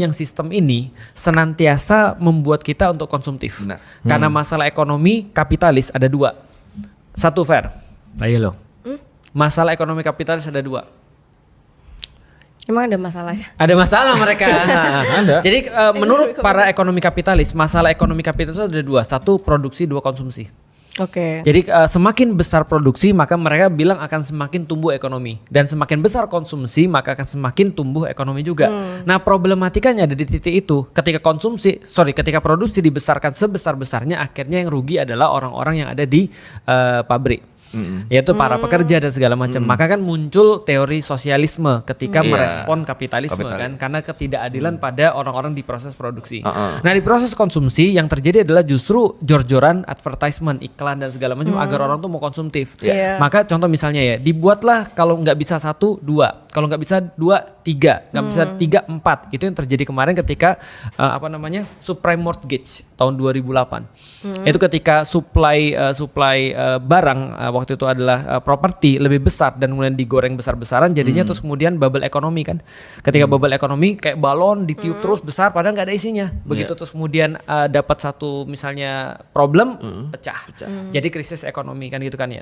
yang sistem ini senantiasa membuat kita untuk konsumtif. Benar. Karena masalah ekonomi kapitalis ada dua. Satu fair. Ayo lo. Masalah ekonomi kapitalis ada dua. Emang ada masalah ya? Ada masalah mereka. Ada. Jadi menurut para ekonomi kapitalis, masalah ekonomi kapitalis itu ada dua. Satu produksi, dua konsumsi. Oke. Jadi semakin besar produksi maka mereka bilang akan semakin tumbuh ekonomi, dan semakin besar konsumsi maka akan semakin tumbuh ekonomi juga. Nah problematikanya ada di titik itu, ketika produksi dibesarkan sebesar-besarnya, akhirnya yang rugi adalah orang-orang yang ada di pabrik. Yaitu para pekerja dan segala macam. Maka kan muncul teori sosialisme ketika merespon kapitalisme kan, karena ketidakadilan pada orang-orang di proses produksi. Nah di proses konsumsi yang terjadi adalah justru jor-joran advertisement, iklan dan segala macam agar orang tuh mau konsumtif. Maka contoh misalnya ya, dibuatlah kalau nggak bisa 1, 2, kalau nggak bisa 2, 3, nggak bisa 3, 4. Itu yang terjadi kemarin ketika subprime mortgage tahun 2008. Itu ketika supply barang waktu itu adalah properti lebih besar dan kemudian digoreng besar-besaran, jadinya terus kemudian bubble ekonomi kan. Ketika bubble ekonomi kayak balon ditiup terus besar padahal nggak ada isinya. Begitu terus kemudian dapat satu misalnya problem pecah. Jadi krisis ekonomi kan gitu kan ya.